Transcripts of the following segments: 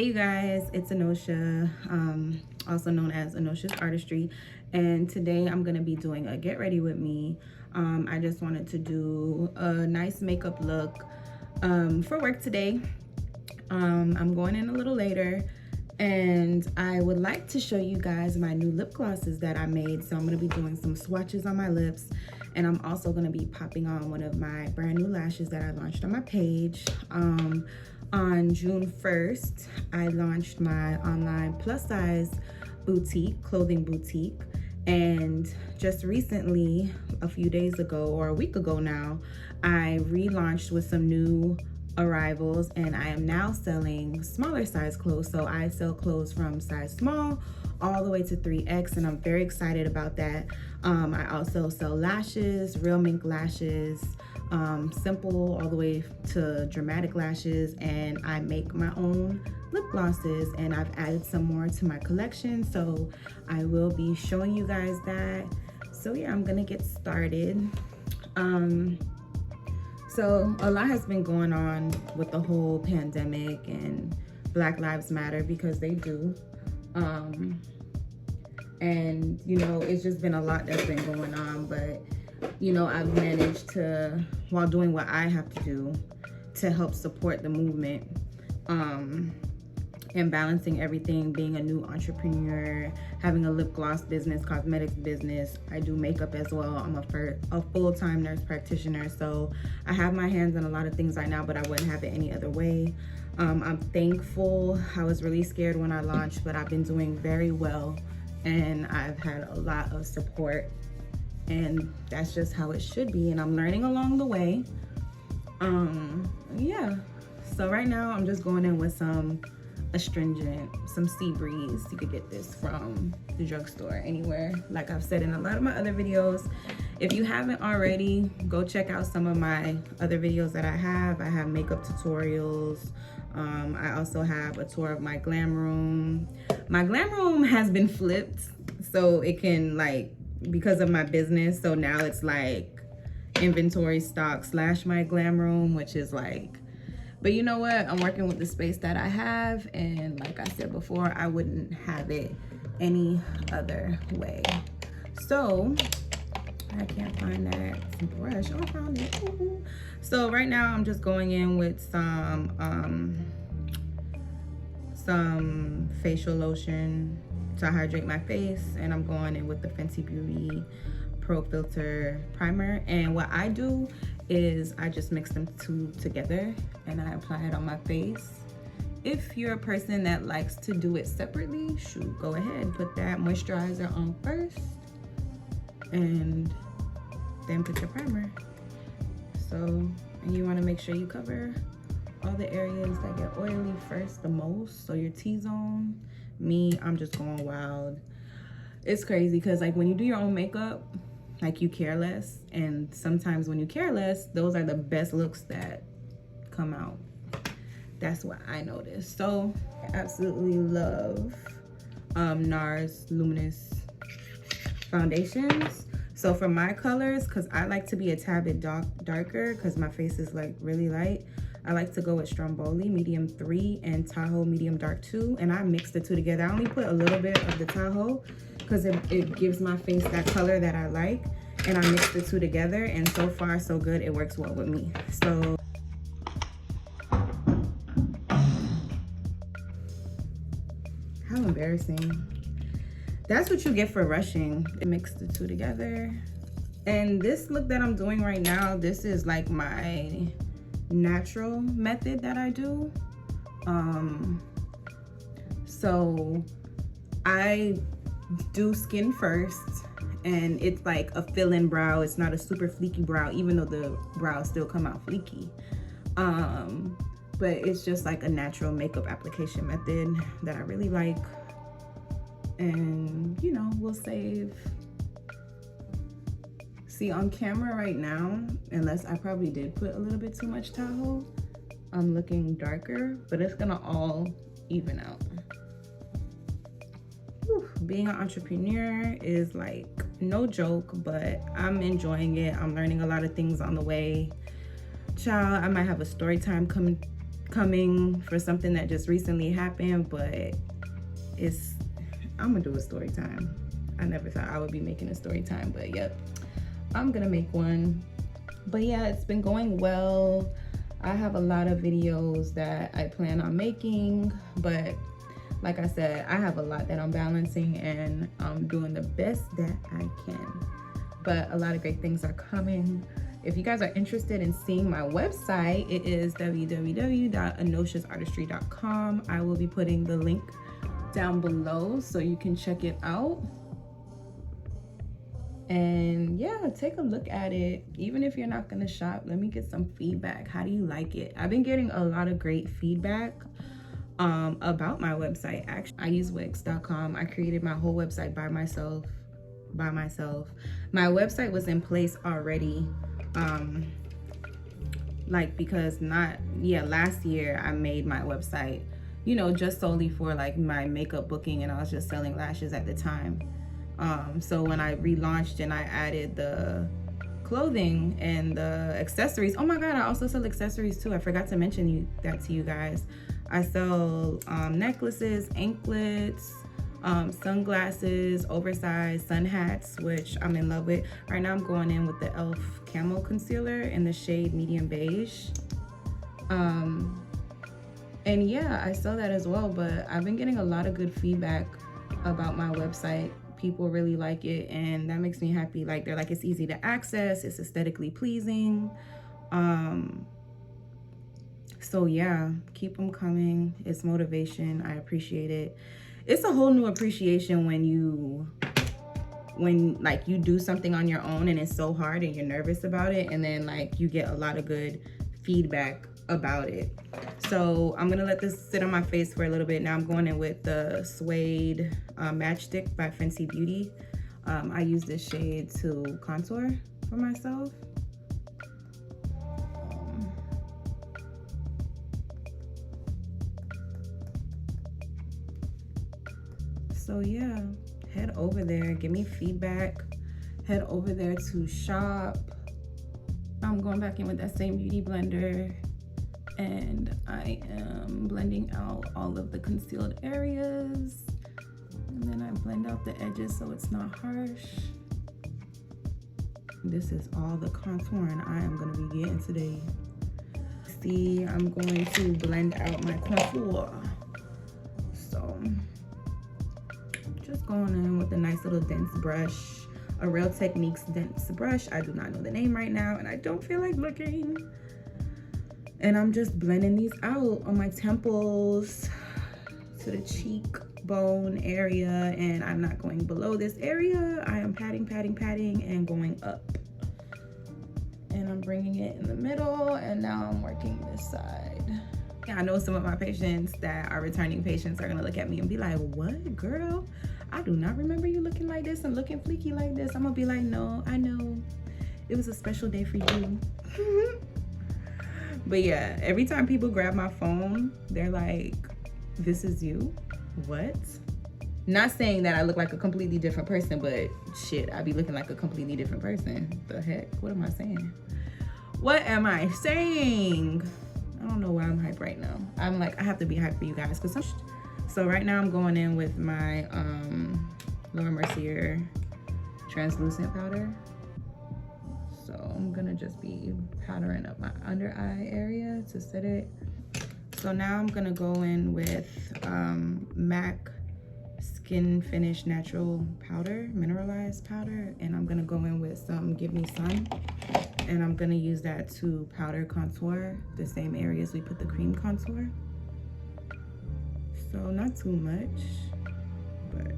Hey you guys, it's Anosha, also known as Anosha's Artistry, and today I'm gonna be doing a get ready with me. I just wanted to do a nice makeup look for work today. I'm going in a little later, and I would like to show you guys my new lip glosses that I made. So I'm gonna be doing some swatches on my lips, and I'm also gonna be popping on one of my brand new lashes that I launched on my page. On June 1st, I launched my online plus size boutique, clothing boutique. And just recently, a few days ago or a week ago now, I relaunched with some new arrivals, and I am now selling smaller size clothes. So I sell clothes from size small all the way to 3X, and I'm very excited about that. I also sell lashes, real mink lashes, simple all the way to dramatic lashes, and I make my own lip glosses, and I've added some more to my collection, so I will be showing you guys that. So yeah, I'm gonna get started. So a lot has been going on with the whole pandemic and Black Lives Matter, because they do. And you know, it's just been a lot that's been going on, but you know, I've managed to, while doing what I have to do to help support the movement, and balancing everything, being a new entrepreneur, having a lip gloss business, cosmetics business. I do makeup as well. I'm a full-time nurse practitioner, so I have my hands on a lot of things right now, but I wouldn't have it any other way. I'm thankful. I was really scared when I launched, but I've been doing very well, and I've had a lot of support, and that's just how it should be, and I'm learning along the way. Yeah, so right now I'm just going in with some astringent, some Sea Breeze. You could get this from the drugstore, anywhere. Like I've said in a lot of my other videos, if you haven't already, go check out some of my other videos that I have. I have makeup tutorials. I also have a tour of my glam room. My glam room has been flipped, so it can, like, because of my business, so now it's like inventory stock / my glam room, which is like, but you know what, I'm working with the space that I have, and like I said before, I wouldn't have it any other way. So I can't find that brush. Oh, I found it. Ooh. So right now I'm just going in with some facial lotion to hydrate my face, and I'm going in with the Fenty Beauty Pro Filter primer. And what I do is I just mix them two together and I apply it on my face. If you're a person that likes to do it separately, shoot, go ahead, put that moisturizer on first and then put your primer. So, and you want to make sure you cover all the areas that get oily first the most. So your T-zone. Me, I'm just going wild. It's crazy because, like, when you do your own makeup, like, you care less, and sometimes when you care less, those are the best looks that come out. That's what I noticed. So I absolutely love NARS Luminous foundations. So for my colors, because I like to be a tad bit darker because my face is like really light, I like to go with Stromboli medium 3 and Tahoe medium dark 2, and I mix the two together. I only put a little bit of the Tahoe because it gives my face that color that I like, and I mix the two together, and so far so good. It works well with me. So how embarrassing. That's what you get for rushing. Mix the two together. And this look that I'm doing right now, this is like my natural method that I do. So I do skin first, and it's like a fill-in brow. It's not a super fleeky brow, even though the brows still come out fleeky. But it's just like a natural makeup application method that I really like. And you know, we'll save. See, on camera right now, unless I probably did put a little bit too much Tahoe, I'm looking darker, but it's gonna all even out. Whew, being an entrepreneur is like no joke, but I'm enjoying it. I'm learning a lot of things on the way. Child, I might have a story time coming coming for something that just recently happened, but I'm gonna do a story time. I never thought I would be making a story time, but yep, I'm gonna make one. But yeah, it's been going well. I have a lot of videos that I plan on making, but like I said, I have a lot that I'm balancing, and I'm doing the best that I can. But a lot of great things are coming. If you guys are interested in seeing my website, it is www.anosiasartistry.com. I will be putting the link down below so you can check it out. And yeah, take a look at it. Even if you're not gonna shop, let me get some feedback. How do you like it? I've been getting a lot of great feedback about my website. Actually, I use Wix.com. I created my whole website by myself. My website was in place already, because last year I made my website, you know, just solely for like my makeup booking, and I was just selling lashes at the time. So when I relaunched and I added the clothing and the accessories, oh my god, I also sell accessories too. I forgot to mention that to you guys. I sell necklaces, anklets, sunglasses, oversized sun hats, which I'm in love with. Right now I'm going in with the e.l.f. Camo Concealer in the shade medium beige. And yeah, I sell that as well, but I've been getting a lot of good feedback about my website. People really like it, and that makes me happy. Like, they're like, it's easy to access, it's aesthetically pleasing. So yeah, keep them coming. It's motivation. I appreciate it. It's a whole new appreciation when you do something on your own and it's so hard and you're nervous about it, and then like you get a lot of good feedback about it. So I'm gonna let this sit on my face for a little bit. Now I'm going in with the Suede Matchstick by Fenty Beauty. I use this shade to contour for myself. So yeah, head over there, give me feedback. Head over there to shop. I'm going back in with that same beauty blender, and I am blending out all of the concealed areas, and then I blend out the edges so it's not harsh. This is all the contouring I am going to be getting today. See, I'm going to blend out my contour. So just going in with a nice little dense brush, a Real Techniques dense brush. I do not know the name right now, and I don't feel like looking. And I'm just blending these out on my temples to the cheekbone area, and I'm not going below this area. I am patting and going up. And I'm bringing it in the middle, and now I'm working this side. I know some of my patients that are returning patients are gonna look at me and be like, what, girl? I do not remember you looking like this and looking fleeky like this. I'm gonna be like, no, I know. It was a special day for you. But yeah, every time people grab my phone, they're like, this is you? What? Not saying that I look like a completely different person, but shit, I be looking like a completely different person. The heck? What am I saying? What am I saying? I don't know why I'm hyped right now. I'm like, I have to be hyped for you guys. So right now I'm going in with my Laura Mercier translucent powder. So I'm gonna just be powdering up my under eye area to set it. So now I'm gonna go in with MAC Skin Finish Natural Powder, mineralized powder, and I'm gonna go in with some Give Me Sun, and I'm gonna use that to powder contour the same areas we put the cream contour. So not too much, but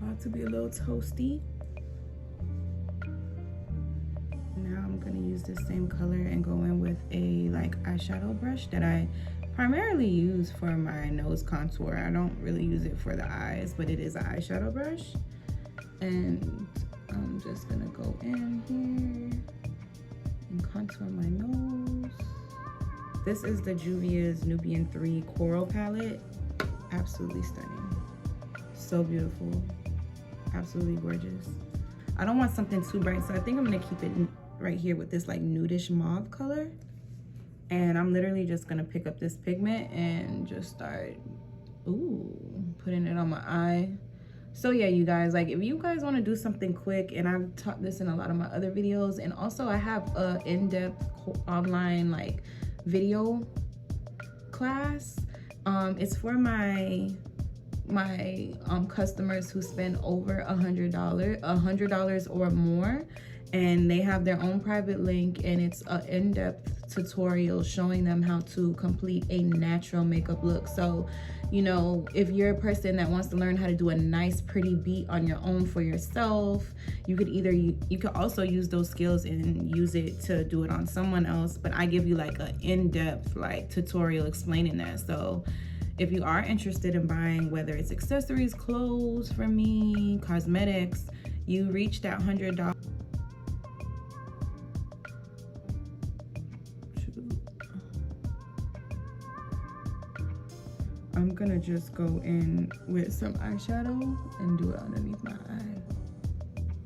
about to be a little toasty. Now I'm gonna use the same color and go in with a like eyeshadow brush that I primarily use for my nose contour. I don't really use it for the eyes, but it is an eyeshadow brush. And I'm just gonna go in here and contour my nose. This is the Juvia's Nubian 3 Coral palette. Absolutely stunning. So beautiful. Absolutely gorgeous. I don't want something too bright, so I think I'm gonna keep it right here with this like nudish mauve color. And I'm literally just gonna pick up this pigment and just start putting it on my eye. So yeah, you guys, like if you guys want to do something quick, and I've taught this in a lot of my other videos, and also I have a in-depth online like video class. It's for my customers who spend over $100 or more, and they have their own private link, and it's an in-depth tutorial showing them how to complete a natural makeup look. So you know, if you're a person that wants to learn how to do a nice pretty beat on your own for yourself, you could either you could also use those skills and use it to do it on someone else, but I give you like an in-depth like tutorial explaining that. So if you are interested in buying, whether it's accessories, clothes from me, cosmetics, you reach that $100. I'm gonna just go in with some eyeshadow and do it underneath my eye,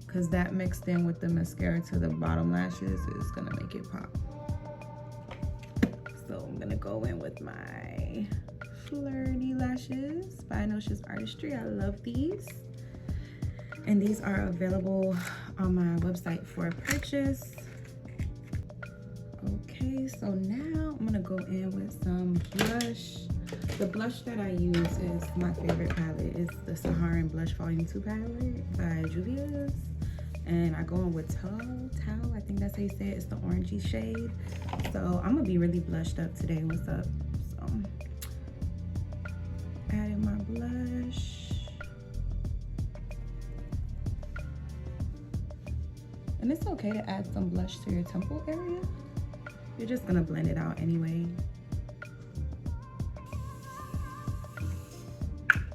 because that mixed in with the mascara to the bottom lashes is gonna make it pop. So I'm gonna go in with my Flirty Lashes by Untitled Artistry. I love these, and these are available on my website for purchase. Okay, so now I'm gonna go in with some blush. The blush that I use is my favorite palette. It's the Saharan Blush Volume 2 palette by Juvia's. And I go in with Tau, I think that's how you say it. It's the orangey shade. So I'm gonna be really blushed up today. What's up? So adding my blush. And it's okay to add some blush to your temple area. You're just gonna blend it out anyway.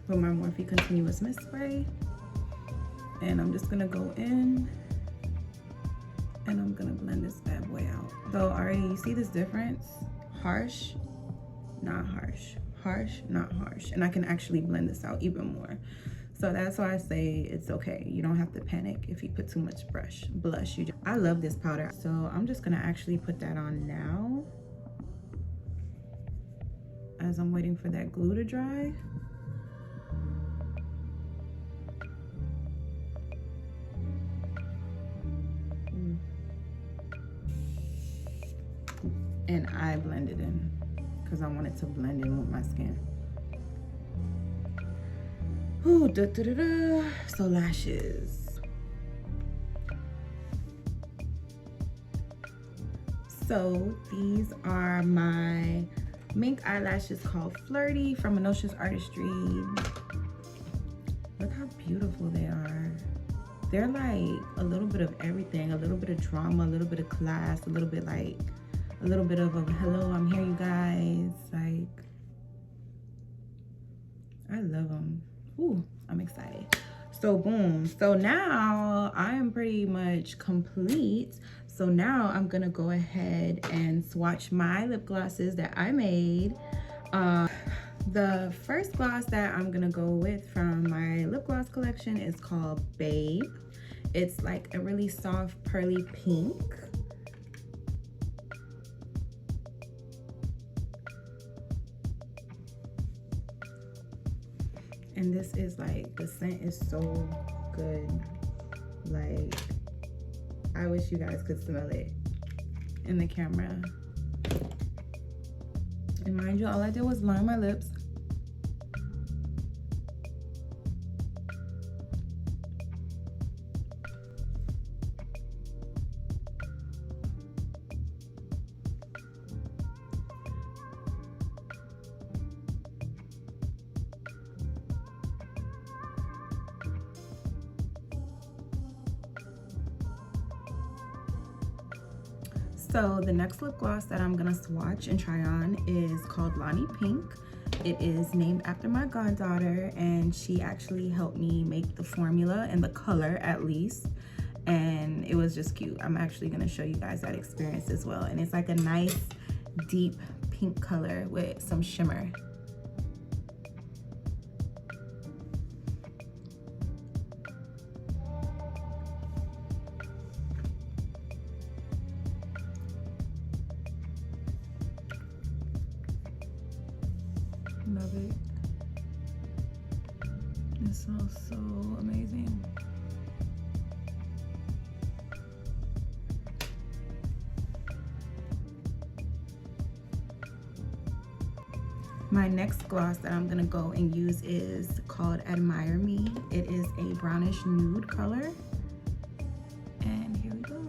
With my Morphe Continuous Mist Spray. And I'm just gonna go in and I'm gonna blend this bad boy out. So already you see this difference? Harsh, not harsh. Harsh, not harsh. And I can actually blend this out even more. So that's why I say it's okay. You don't have to panic if you put too much blush. I love this powder. So I'm just gonna actually put that on now as I'm waiting for that glue to dry. And I blend it in because I want it to blend in with my skin. Ooh, So lashes. So these are my mink eyelashes called Flirty from Untitled Artistry. Look how beautiful they are. They're like a little bit of everything, a little bit of drama, a little bit of class, a little bit of a hello, I'm here, you guys. Like, I love them. Ooh, I'm excited. So boom. So now I am pretty much complete. So now I'm gonna go ahead and swatch my lip glosses that I made. The first gloss that I'm gonna go with from my lip gloss collection is called Babe. It's like a really soft pearly pink. And this is like, the scent is so good. Like, I wish you guys could smell it in the camera. And mind you, all I did was line my lips. So the next lip gloss that I'm gonna swatch and try on is called LANNI Pink. It is named after my goddaughter, and she actually helped me make the formula and the color at least. And it was just cute. I'm actually gonna show you guys that experience as well. And it's like a nice deep pink color with some shimmer. It smells so amazing. My next gloss that I'm gonna go and use is called Admire Me. It is a brownish nude color. And here we go.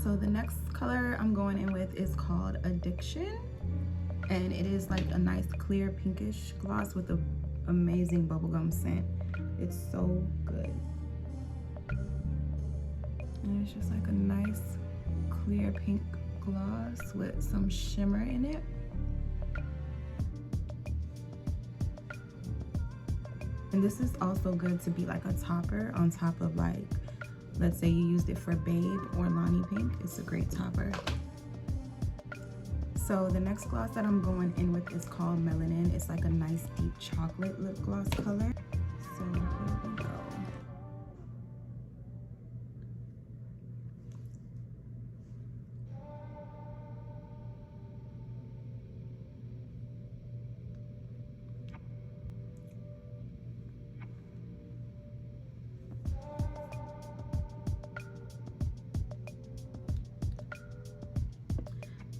So the next color I'm going in with is called Addiction, and it is like a nice clear pinkish gloss with an amazing bubblegum scent. It's so good. And it's just like a nice clear pink gloss with some shimmer in it. And this is also good to be like a topper on top of, like, let's say you used it for Babe or LANNI Pink. It's a great topper. So the next gloss that I'm going in with is called Melanin. It's like a nice deep chocolate lip gloss color. So here we go.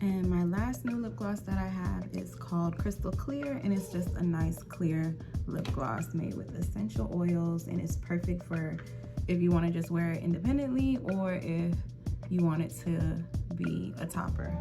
And my last new lip gloss that I have is called Crystal Clear, and it's just a nice clear lip gloss made with essential oils, and it's perfect for if you want to just wear it independently or if you want it to be a topper.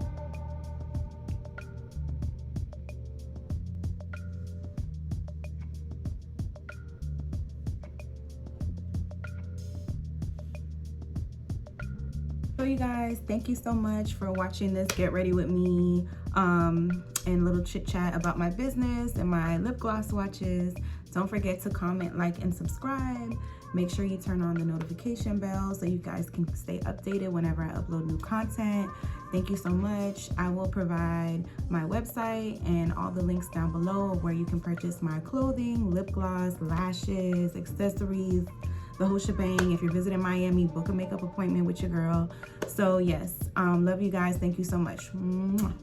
So you guys, thank you so much for watching this Get Ready With Me and little chit chat about my business and my lip gloss swatches. Don't forget to comment, like, and subscribe. Make sure you turn on the notification bell so you guys can stay updated whenever I upload new content. Thank you so much. I will provide my website and all the links down below where you can purchase my clothing, lip gloss, lashes, accessories, the whole shebang. If you're visiting Miami, book a makeup appointment with your girl. So yes, love you guys. Thank you so much. Mwah.